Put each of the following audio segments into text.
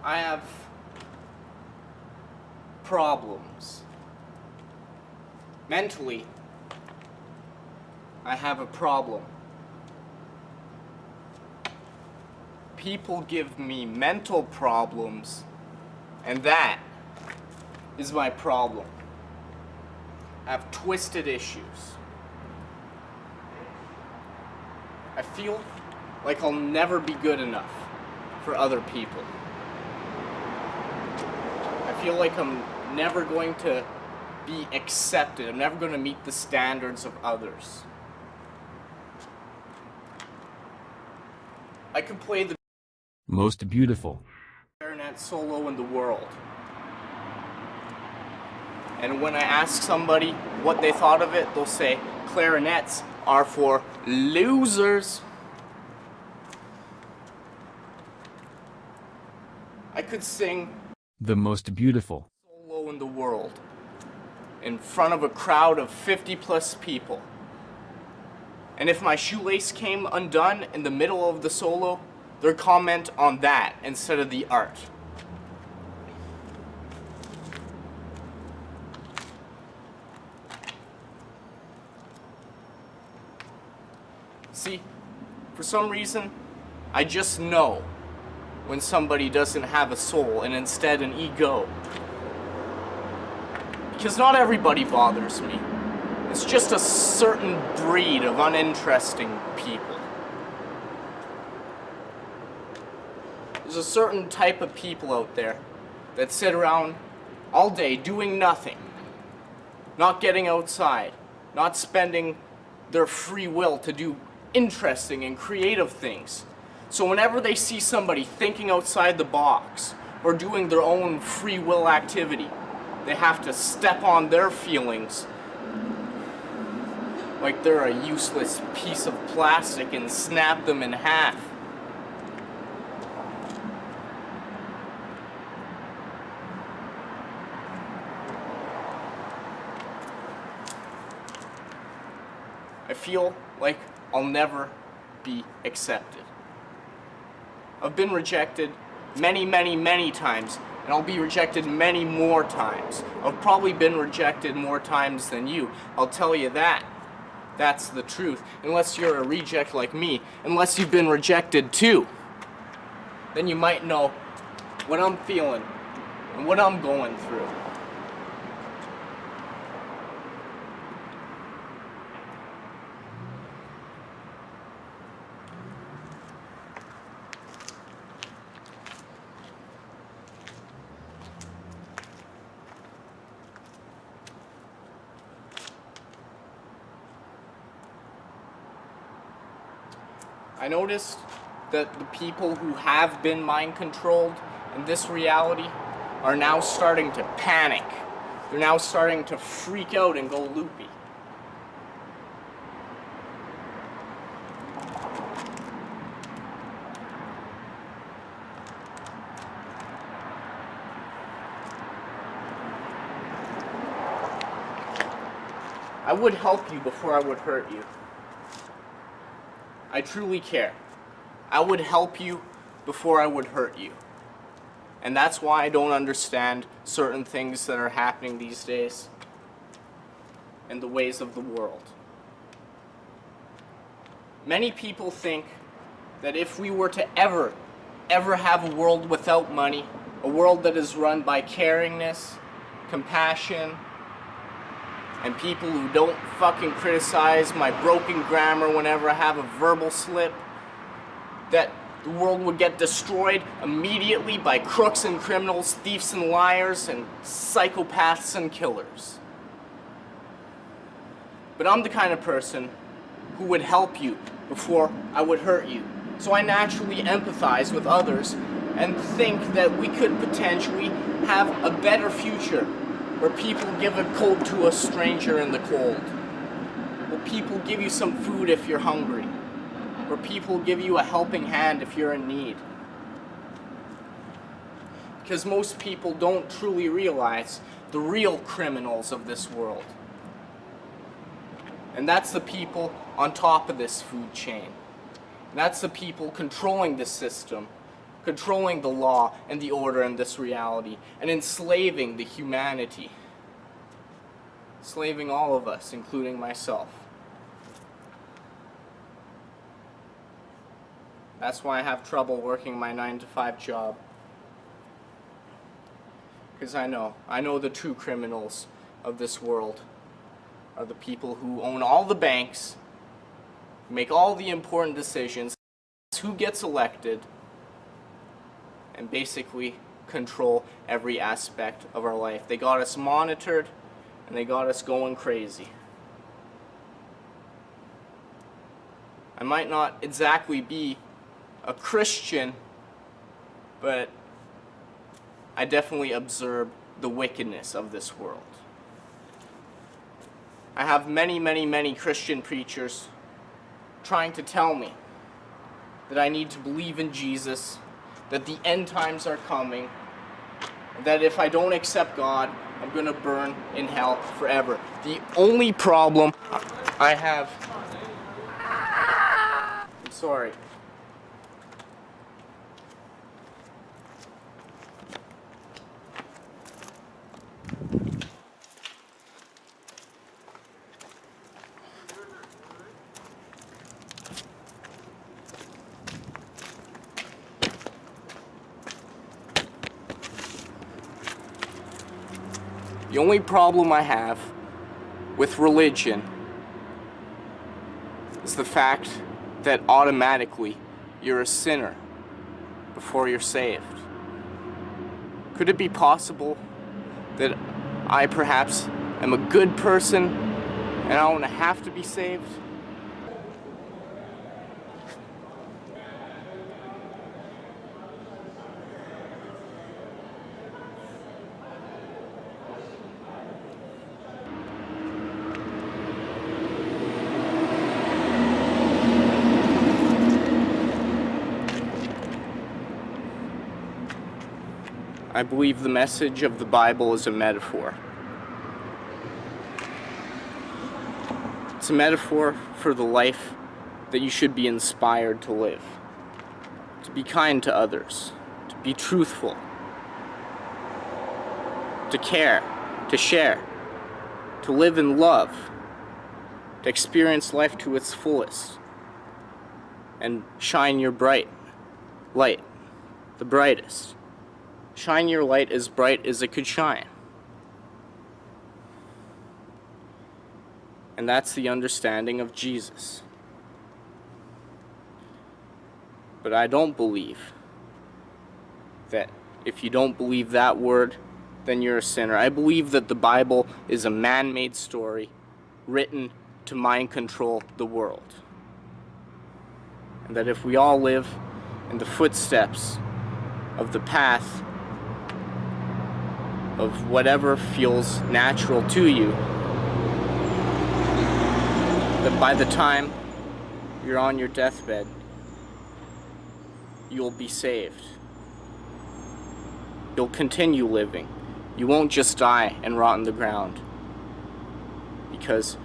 I have problems. Mentally, I have a problem. People give me mental problems, and that is my problem. I have twisted issues. I feel like I'll never be good enough for other people. I feel like I'm never going to be accepted. I'm never going to meet the standards of others. I could play the most beautiful clarinet solo in the world. And when I ask somebody what they thought of it, they'll say, clarinets are for losers. I could sing the most beautiful solo in the world in front of a crowd of 50+ people. And if my shoelace came undone in the middle of the solo, they'd comment on that instead of the art. See, for some reason, I just know when somebody doesn't have a soul and instead an ego. Because not everybody bothers me. It's just a certain breed of uninteresting people. There's a certain type of people out there that sit around all day doing nothing, not getting outside, not spending their free will to do interesting and creative things. So whenever they see somebody thinking outside the box or doing their own free will activity, they have to step on their feelings like they're a useless piece of plastic and snap them in half. I feel like I'll never be accepted. I've been rejected many times, and I'll be rejected many more times. I've probably been rejected more times than you. I'll tell you that. That's the truth. Unless you're a reject like me, unless you've been rejected too, then you might know what I'm feeling and what I'm going through. I noticed that the people who have been mind-controlled in this reality are now starting to panic. They're now starting to freak out and go loopy. I would help you before I would hurt you. I truly care. I would help you before I would hurt you. And that's why I don't understand certain things that are happening these days and the ways of the world. Many people think that if we were to ever have a world without money, a world that is run by caringness, compassion, and people who don't fucking criticize my broken grammar whenever I have a verbal slip, that the world would get destroyed immediately by crooks and criminals, thieves and liars, and psychopaths and killers. But I'm the kind of person who would help you before I would hurt you. So I naturally empathize with others and think that we could potentially have a better future where people give a coat to a stranger in the cold, where people give you some food if you're hungry, where people give you a helping hand if you're in need. Because most people don't truly realize the real criminals of this world. And that's the people on top of this food chain. And that's the people controlling this system, controlling the law and the order in this reality, and enslaving the humanity. Enslaving all of us, including myself. That's why I have trouble working my 9-to-5 job. Because I know the true criminals of this world are the people who own all the banks, make all the important decisions, who gets elected, and basically control every aspect of our life. They got us monitored, and they got us going crazy. I might not exactly be a Christian, but I definitely observe the wickedness of this world. I have many Christian preachers trying to tell me that I need to believe in Jesus, that the end times are coming, that if I don't accept God, I'm gonna burn in hell forever. The only problem I have... I'm sorry. The only problem I have with religion is the fact that automatically you're a sinner before you're saved. Could it be possible that I perhaps am a good person and I don't have to be saved? I believe the message of the Bible is a metaphor. It's a metaphor for the life that you should be inspired to live. To be kind to others, to be truthful, to care, to share, to live in love, to experience life to its fullest, and shine your bright light, the brightest. Shine your light as bright as it could shine. And that's the understanding of Jesus. But I don't believe that if you don't believe that word, then you're a sinner. I believe that the Bible is a man-made story written to mind control the world. And that if we all live in the footsteps of the path of whatever feels natural to you, that by the time you're on your deathbed, you'll be saved. You'll continue living. You won't just die and rot in the ground, because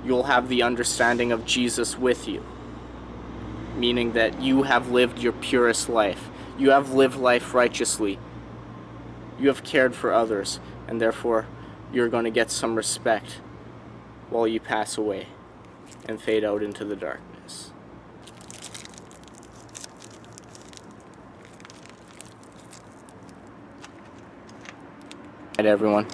you'll have the understanding of Jesus with you, meaning that you have lived your purest life. You have lived life righteously. You have cared for others, and therefore you're going to get some respect while you pass away and fade out into the darkness. Good night, everyone.